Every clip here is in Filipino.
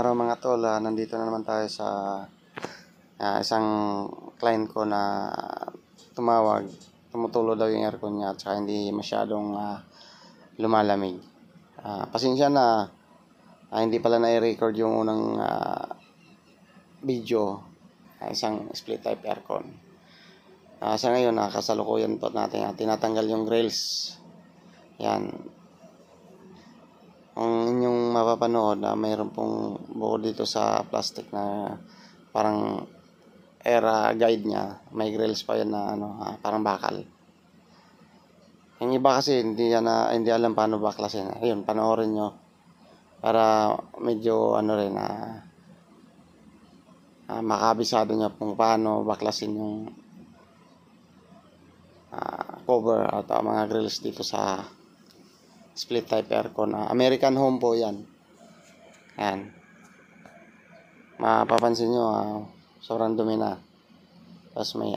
araw mga tol, nandito na naman tayo sa isang client ko na tumawag. Tumutulo daw yung aircon niya at saka hindi masyadong lumalamig. Pasensya na, hindi pala na-record yung unang video, isang split type aircon. Sa ngayon, kasalukuyan po natin, tinatanggal yung grills. Yan. Kung inyong mapapanood, mayroon pong buo dito sa plastic na parang air guide niya. May grills pa yan na parang bakal. Yung iba kasi hindi alam paano baklasin. Ayun, panoorin nyo para medyo rin makabisado nyo kung paano baklasin yung cover at mga grills dito sa split type aircon. American Home po yan. Yan. Mapapansin nyo, sobrang dumi na. Tapos may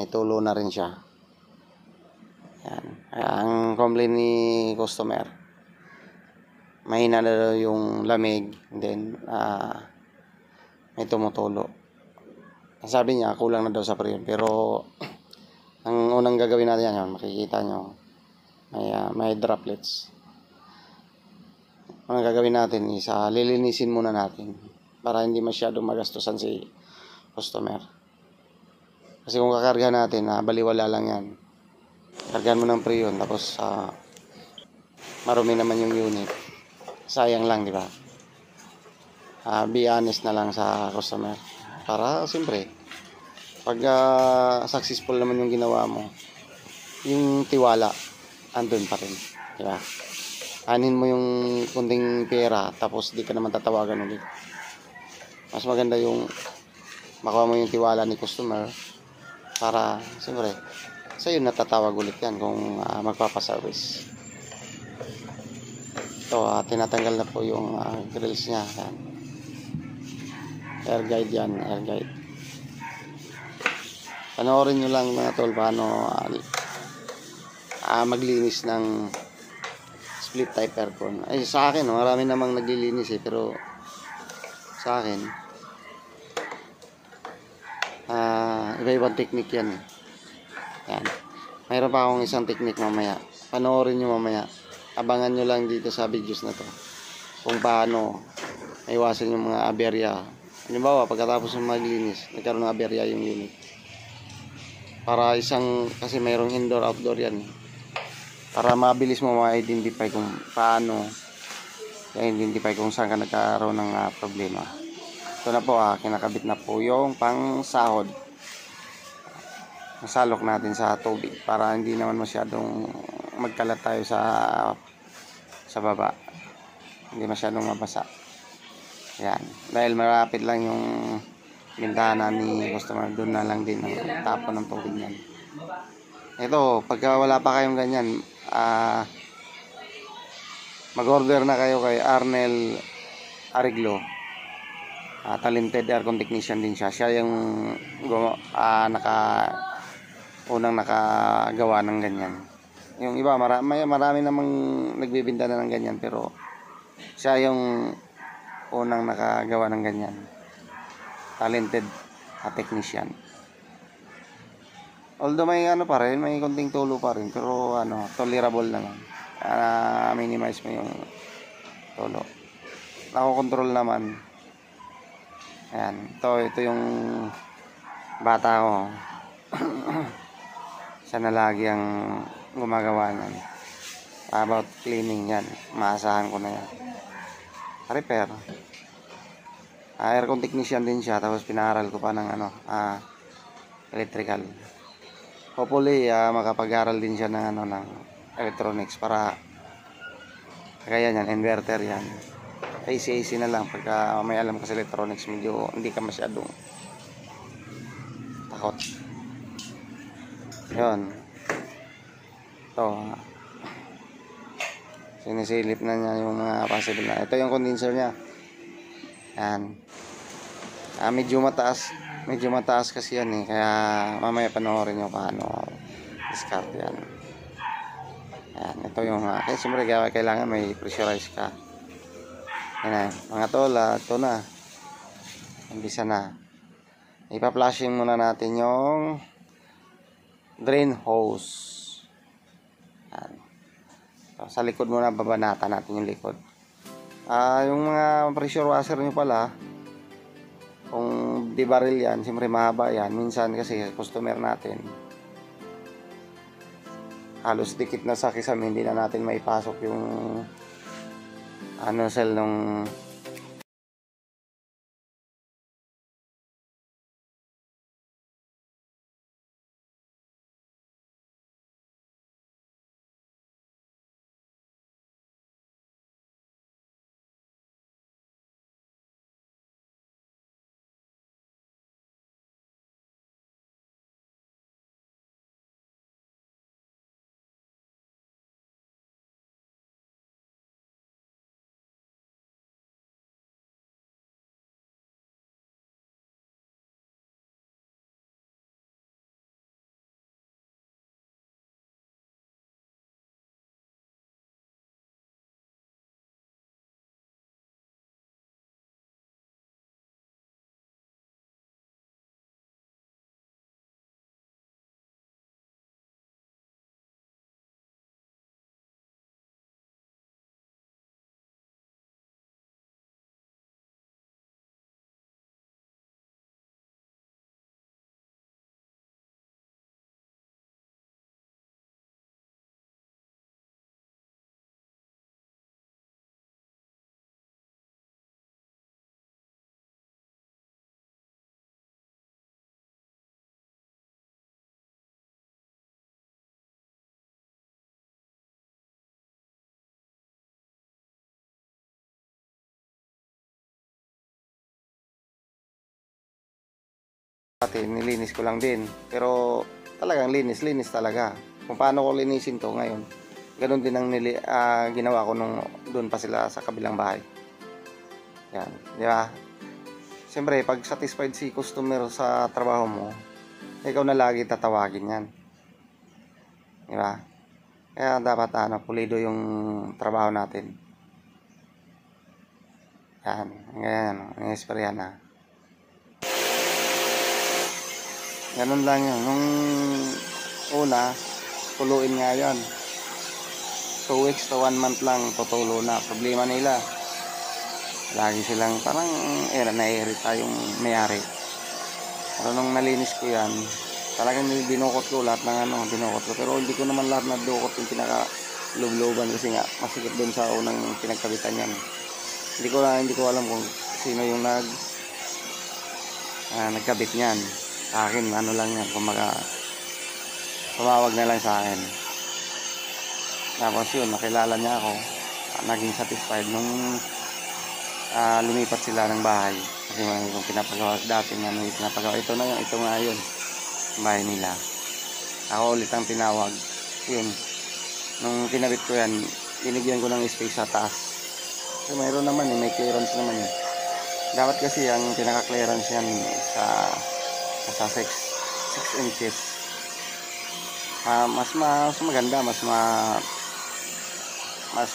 tulo na rin siya. Yan. Ang complaint ni customer, mahina na daw yung lamig, then may tumutulo. Sabi niya kulang na daw sa preyon, pero ang unang gagawin natin yan, makikita nyo may droplets. Ang gagawin natin is lilinisin muna natin para hindi masyadong magastusan si customer. Kasi kung kakarga natin, baliwala lang yan. Kargahan mo ng preyon tapos marumi naman yung unit. Sayang lang, di ba? Be honest na lang sa customer para siyempre pag successful naman yung ginawa mo, yung tiwala andun pa rin, di ba? Anin mo yung kunting pera tapos di ka naman tatawagan ulit. Mas maganda yung makuha mo yung tiwala ni customer para siyempre sa'yo natatawag ulit yan kung magpapaservice. Ito, tinatanggal na po yung grills niya. Yan. Air guide yan, air guide. Panoorin nyo lang mga tol paano maglinis ng split type aircon. Ay, sa akin, marami namang naglilinis pero sa akin iba-ibang technique yan. Yan. Mayroon pa akong isang technique mamaya. Panoorin nyo mamaya. Abangan nyo lang dito sa videos na to kung paano maiwasan yung mga aberya. Halimbawa, pagkatapos ng maglinis, nagkaroon ng aberya yung unit. Para kasi mayroong indoor-outdoor yan. Para mabilis mo ma-identify kung paano i-identify kung saan ka nagkaroon ng problema. Ito na po, kinakabit na po yung pang sahod. Masalok natin sa tubig para hindi naman masyadong magkalat tayo sa baba. Hindi masyadong mabasa. Yan. Dahil malapit lang yung bintana ni customer, doon na lang din ang tapon ng tubig niyan. Ito, pagka wala pa kayong ganyan, mag-order na kayo kay Arnel Ariglo. Talented aircon technician din siya. Siya yung unang nakagawa ng ganyan. Yung iba, marami namang nagbibinta na ng ganyan, pero siya yung unang nakagawa ng ganyan. Talented technician. Although may pa rin, may konting tulo pa rin, pero tolerable naman. Minimize mo yung tulo. Nakokontrol naman. Ayan, ito yung bata ko. Siya na lagi ang gumagawa niyan. About cleaning yan, maasahan ko na yan. Repair. Aircon technician din siya, tapos pinaaral ko pa ng electrical. Hopefully makapag-aral din siya ng ng electronics para kaya yan, inverter yan. AC na lang pagka may alam ka sa electronics, medyo hindi ka masyadong takot. Yun. Ito. Sinisilip na niya yung mga possible na. Ito yung condenser niya. Yan. Medyo mataas kasi yan kaya mamaya panoorin nyo paano discard yan. Yan, ito yung, siyempre kailangan may pressurize ka. Yan na, mga tol, ito na. Umpisa na. Ipa-flushing muna natin yung drain hose. Yan. So, sa likod muna, babanatan natin yung likod. Yung mga pressure washer nyo pala, kung di baril yan, siyempre mahaba yan. Minsan kasi customer natin, halos dikit na sa kisame, hindi na natin maipasok yung nozzle nung nilinis ko lang din. Pero talagang linis talaga. Kung paano ko linisin to ngayon, ganun din ang ginawa ko nung doon pa sila sa kabilang bahay. Yan, di ba? Siyempre, pag satisfied si customer sa trabaho mo, ikaw na lagi tatawagin yan. Di ba? Kaya dapat pulido yung trabaho natin. Yan, ganyan, ang na. Ganun lang yun. Nung una, tuluin nga yan. 2 weeks to 1 month lang tutulo na. Problema nila, lagi silang parang na-irita yung may-ari. Pero nung nalinis ko yan, talagang dinukot ko lahat ng dinukot ko. Pero hindi ko naman lahat na dukot yung pinaka-lubloban kasi nga masikip dun sa unang pinagkabitan yan. Hindi ko alam kung sino yung nagkabit niyan. Sa akin, lang yan, tumawag na lang sa akin. Tapos yun, nakilala niya ako. Naging satisfied nung lumipat sila ng bahay. Kasi kung pinapagawa dati nga, pinapagawa, ito nga yun, bahay nila. Ako ulit ang tinawag. Yun, nung kinabit ko yan, binigyan ko ng space sa taas. Kasi mayroon naman may clearance naman yun. Dapat kasi ang pinaka-clearance yan sa 6 inches. Mas maganda, mas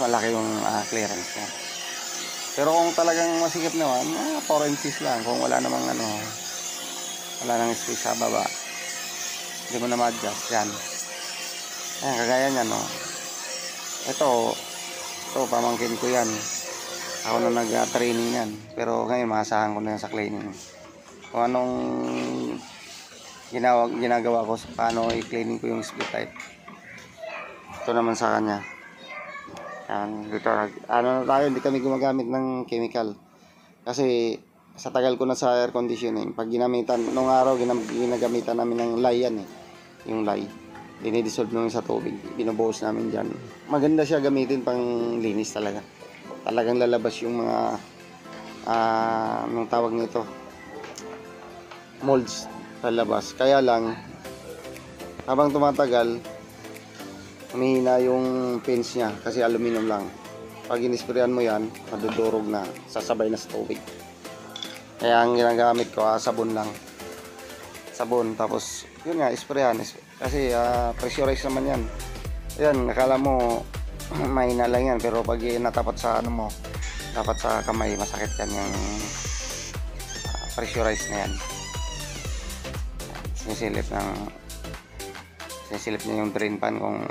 malaki yung clearance niya. Pero kung talagang masikip naman, 4 inches lang. Kung wala namang wala nang space sa baba, hindi mo na ma-adjust yan. Ayan, kagaya niyan, no. Ito pamangkin ko yan. Ako na nag-training yan. Pero ngayon maasahan ko na yan sa cleaning. Kung anong ginagawa ko, paano i-cleaning ko yung split type. Ito naman sa kanya. Yan, dito, na tayo, hindi kami gumagamit ng chemical. Kasi sa tagal ko na sa air conditioning, pag ginamitan, nung araw ginagamitan namin ng lye yan yung lye. Dinidissolve nung sa tubig, binubuhos namin dyan. Maganda siya gamitin pang linis talaga. Talagang lalabas yung mga anong tawag nito, molds lalabas. Kaya lang habang tumatagal humihina yung pins niya kasi aluminum lang. Pag inisprayan mo yan, madudurog na, sasabay na sa tubig. Kaya ang ginagamit ko sabon lang, sabon, tapos yun nga, isprayan kasi pressurize naman yan. Yan, nakala mo mahina lang yan, pero pag natapat sa Dapat sa kamay masakit yan yung pressurized na yan. Sinisilip niya yung drain pan kung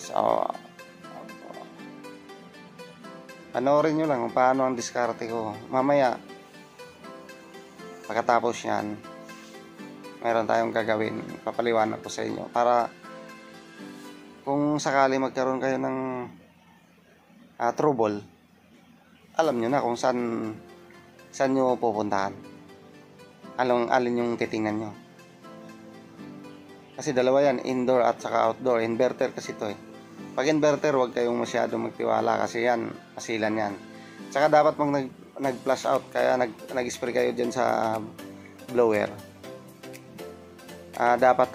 so, panoorin nyo lang kung paano ang diskarte ko. Mamaya, pagkatapos yan, meron tayong gagawin. Papaliwanag ko sa inyo. Para kung sakali magkaroon kayo ng trouble, alam nyo na kung saan nyo pupuntahan. Alin yung titingnan nyo. Kasi dalawa yan, indoor at saka outdoor. Inverter kasi to eh. Pag inverter, huwag kayong masyadong magtiwala kasi yan, masilan yan. Tsaka dapat nag-flush out, kaya nag-spray kayo dyan sa blower. Dapat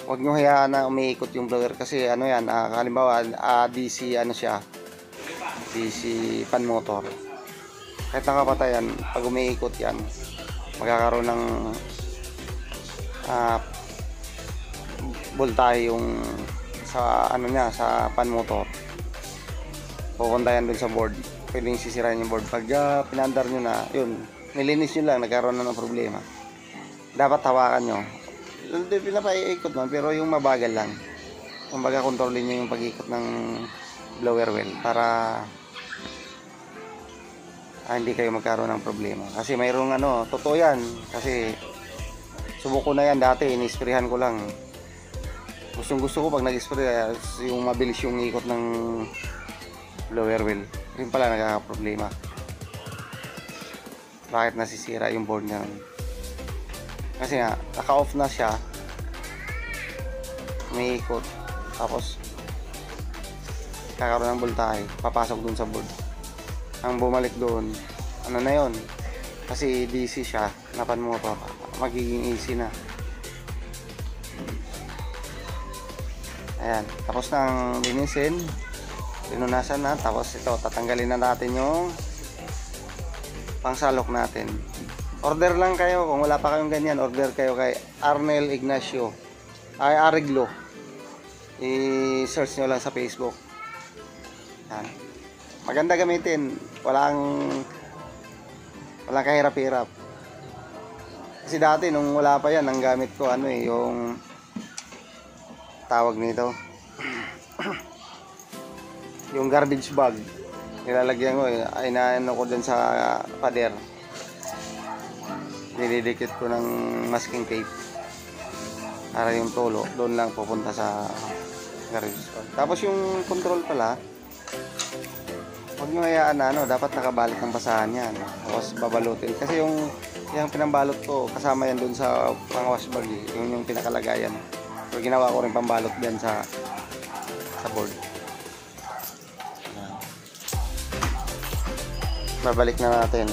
huwag nyo hayaan na umiikot yung blower kasi yan, halimbawa DC DC fan motor. Kahit nakapatayan, pag umiikot yan, magkakaroon ng voltahe yung sa sa fan motor. Pupunta yan dun sa board, pwedeng sisirain yung board. Pag pinandar nyo na, yun, nilinis nyo lang, nagkaroon na ng problema. Dapat hawakan nyo. Hindi pinapaiikot man, pero yung mabagal lang. Kumbaga kontrolin nyo yung pag-ikot ng blower well para hindi kayo magkaroon ng problema. Kasi mayroong totoo yan. Kasi subok ko na yan dati, inisprayan ko lang. Gusto ko pag nag-spray, yung mabilis yung ikot ng blower well. Yun pala nagkakaproblema. Bakit nasisira yung board niya? Kasi nga, naka-off na siya. May ikot. Tapos, kakaroon ng voltahe. Papasok dun sa board. Ang bumalik doon, na yun? Kasi DC siya, napan motor. Magiging AC na. Ayan, tapos nang linisin, pinunasan na, tapos ito, tatanggalin na natin yung pangsalok natin. Order lang kayo, kung wala pa kayong ganyan, order kayo kay Arnel Ignacio, Ariglo. I-search nyo lang sa Facebook. Ayan. Maganda gamitin, walang kahirap-hirap. Kasi dati, nung wala pa yan, ang gamit ko, yung tawag nito yung garbage bag, nilalagyan ko inaano ko dun sa pader, nilidikit ko ng masking tape para yung tulo doon lang pupunta sa garbage bag. Tapos yung control pala, huwag nyo hayaan na dapat nakabalot ng basahan yan, tapos babalutin kasi yung pinambalot ko kasama yan doon sa pang wash bag yung pinakalagayan. So, ginawa ko rin pambalot dyan sa board. Babalik na natin.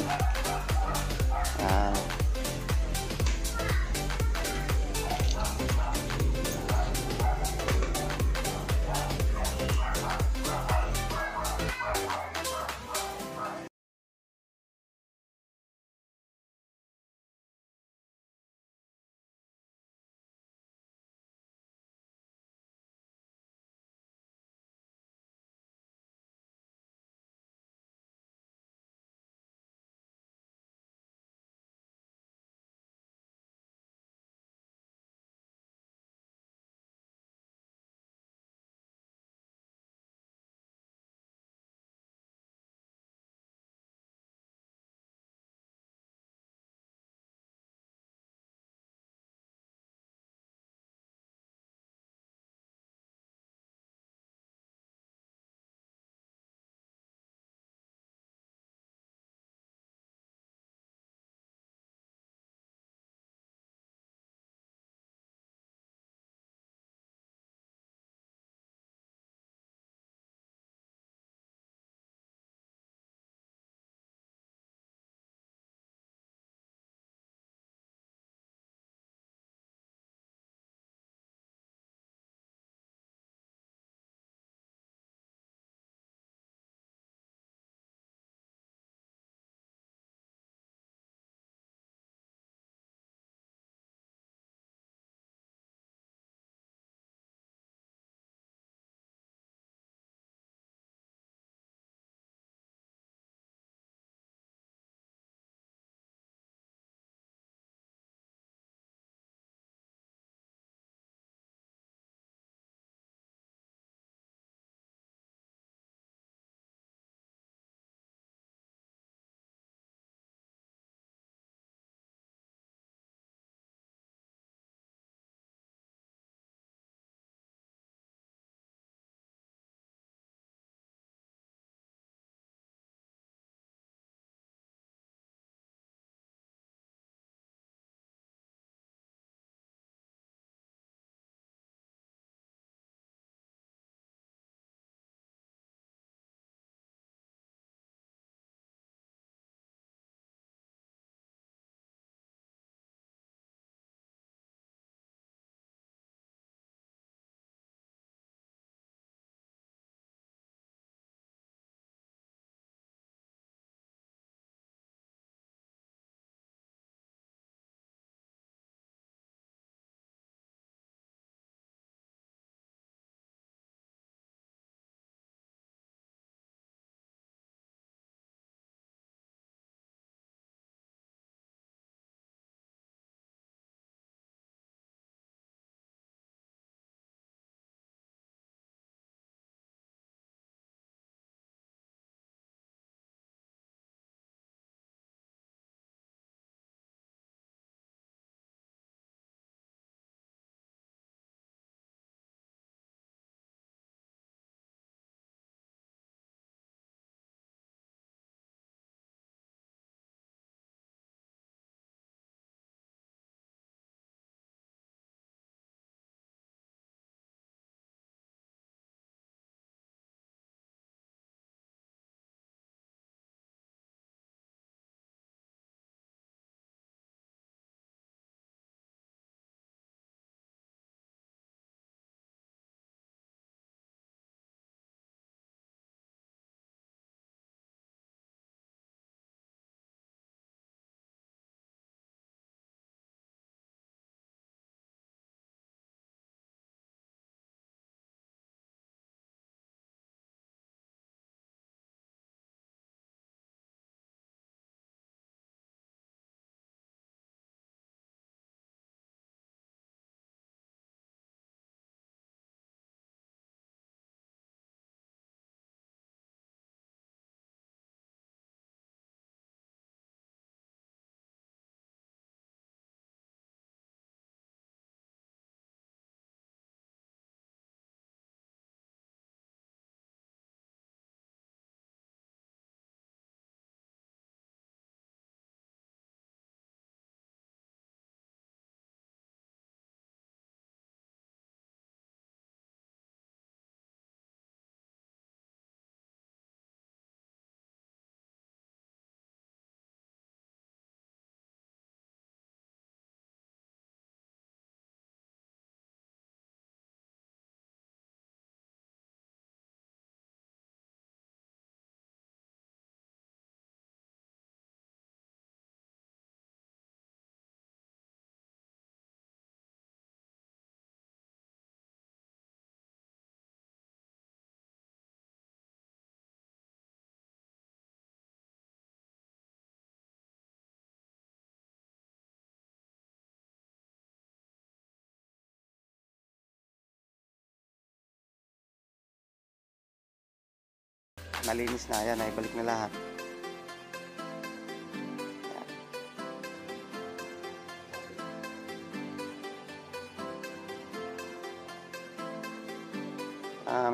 Nalinis na. Ayan, naibalik na lahat.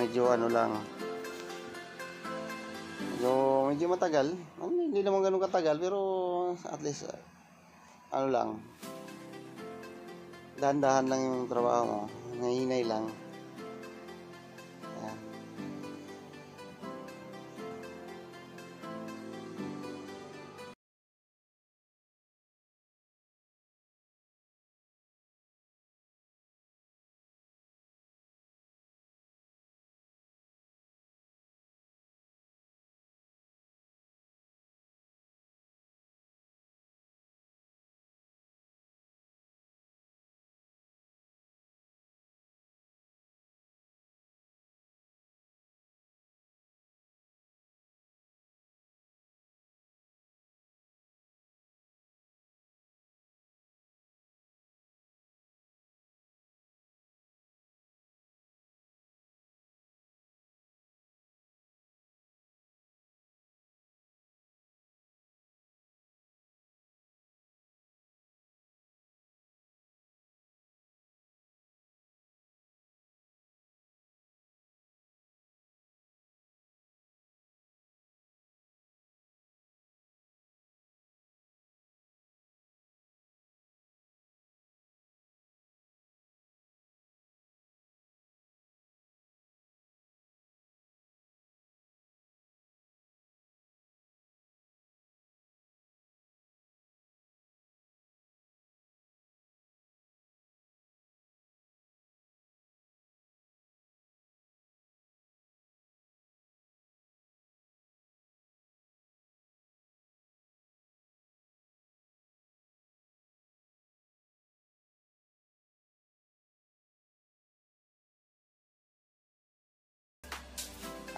Medyo ano lang. Medyo matagal. Hindi naman ganun katagal, pero at least ano lang. Dahan-dahan lang yung trabaho mo. Nahinay lang. Ayan.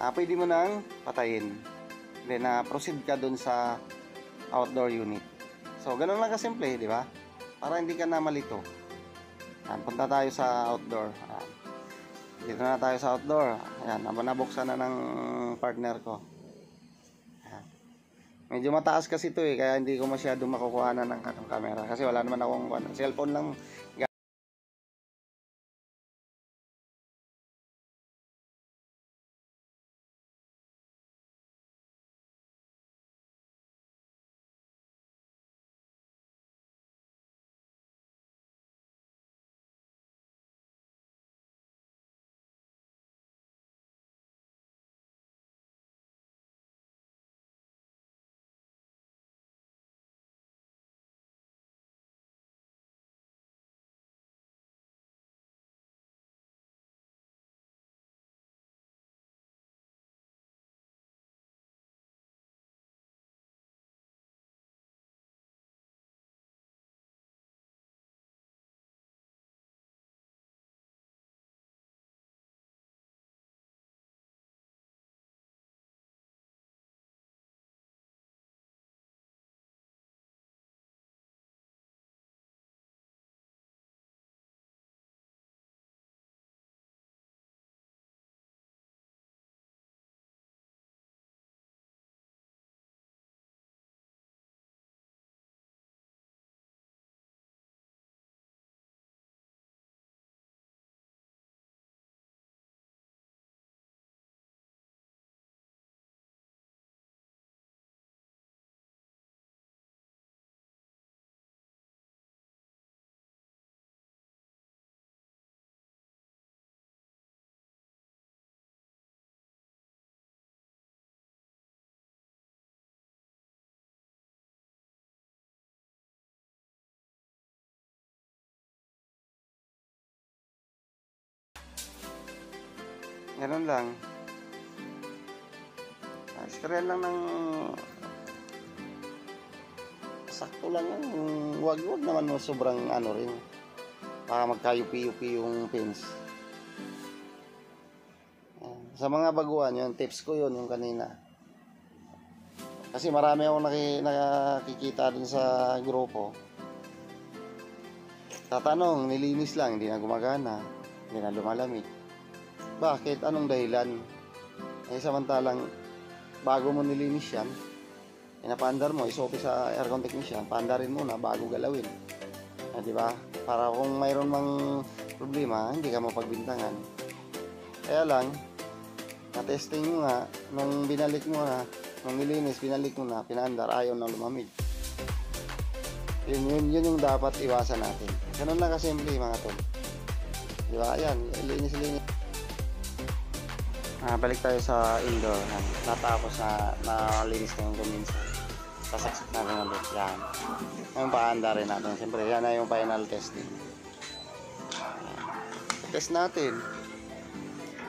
Pwede mo nang patayin. Then, proceed ka dun sa outdoor unit. So, ganun lang kasimple, di ba? Para hindi ka na malito. Punta tayo sa outdoor. Dito na tayo sa outdoor. Ayan, nabuksan na ng partner ko. Ayan. Medyo mataas kasi ito kaya hindi ko masyadong makukuha na ng camera. Kasi wala naman akong cellphone lang. Ganun lang. Sprayan lang ng sakto lang yan. Wag naman mo sobrang ano rin. Baka magkayupi-yupi yung pins. Sa mga baguhan, yun, tips ko yun, yung kanina. Kasi marami akong nakikita dun sa grupo. Tatanong, nilinis lang, hindi na gumagana, hindi na lumalamig. Bakit? Anong dahilan? Samantalang bago mo nilinis yan, pinapaandar mo, isupi sa aircon technician, paandarin muna bago galawin. Di ba? Para kung mayroon mang problema, hindi ka mapagbintangan. Kaya lang, na-testing mo nga, nung binalik mo na, nung nilinis, binalik mo na, pinaandar, ayaw na lumamig. Yun yung dapat iwasan natin. Ganun lang kasimple mga tol. Di ba? Ayan, linis. Balik tayo sa indoor. Natapos na nalinis na yung condenser. Sasaksak natin ulit. Yan. Ngayon paanda rin natin. Siyempre, yan na yung final testing. Test natin.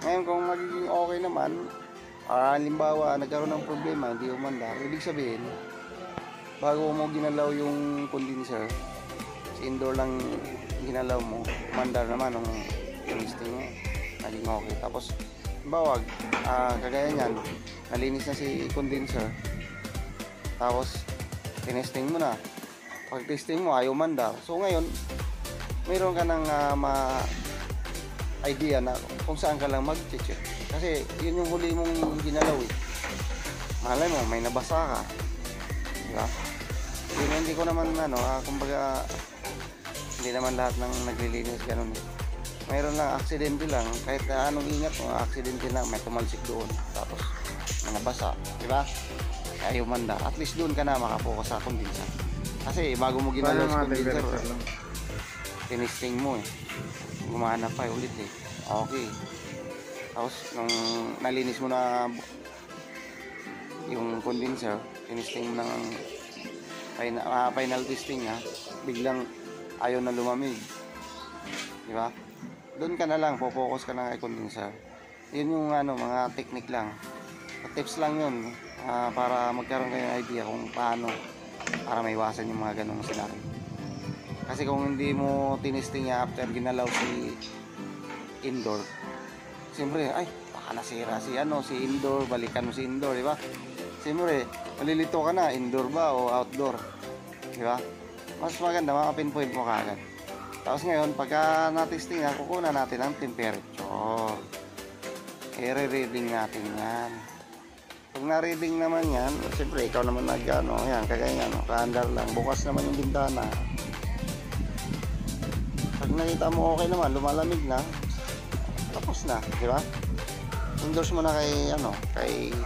Ngayon kung magiging okay naman, halimbawa nagkaroon ng problema, hindi umandar, ibig sabihin, bago mo ginalaw yung condenser, sa indoor lang ginalaw mo, umandar naman nung testing mo, naging okay. Tapos, bawag, kagaya niyan, nalinis na si condenser, tapos tinesting mo na, pag testing mo ayaw mandar, so ngayon mayroon ka ng idea na kung saan ka lang mag-check, kasi yun yung huli mong ginalaw eh. Malay mo may nabasa ka, diba? Yun, hindi ko naman kumbaga hindi naman lahat ng naglilinis ganun eh. Mayroon lang aksidente lang, kahit anong ingat mo, aksidente lang, may tumalsik doon, tapos may nabasa, diba? Ayaw manda, at least doon ka na makapokus sa condenser. Kasi bago mo ginalaw sa condenser, tinisting mo eh, gumana pa ulit eh, okay. Tapos nung nalinis mo na yung condenser, tinisting mo ng final testing biglang ayaw na lumamig, diba? Doon ka na lang, focus ka na kay condenser. Yun yung mga technique lang, tips lang yun, para magkaroon kayo ng idea kung paano, para maiwasan yung mga ganong scenario. Kasi kung hindi mo tinisting after ginalaw si indoor, siyempre ay baka nasira si indoor, balikan mo si indoor, diba? Siyempre malilito ka na, indoor ba o outdoor, diba? Mas maganda maka-pinpoint mo kaagad. Tapos ngayon, pagka na-testing na, kukunan natin ang temperature. I-reading natin yan. Pag na-reading naman yan, siyempre, ikaw naman yan, kagaya yan, kaandar lang. Bukas naman yung bintana. Pag nakita mo okay naman, lumalamig na, tapos na, di ba? Endorse mo na kay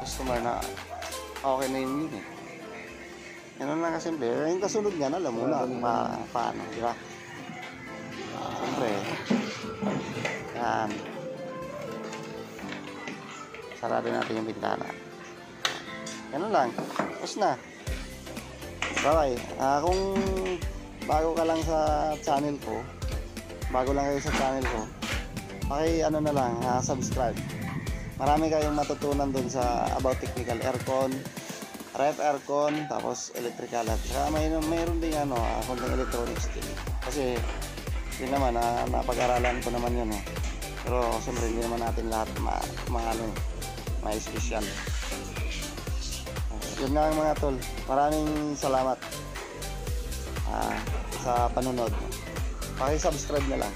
customer na okay na yung unit. Ganun lang kasimple. Yung kasunod niyan, alam mo na paano, di ba? Siyempre, yan. Sarado natin yung bintana. Ganun lang. Tapos na. Bye. Kung bago ka lang sa channel ko, bago lang kayo sa channel ko, na lang, subscribe. Marami kayong matutunan dun sa about technical aircon, ref aircon, tapos electrical at saka mayroon din konting electronics din. Kasi yun naman, napag-aralan ko naman yun eh. Pero siyempre hindi naman natin lahat may special. Yun nga mga tol, maraming salamat sa panunod. Paki-subscribe na lang.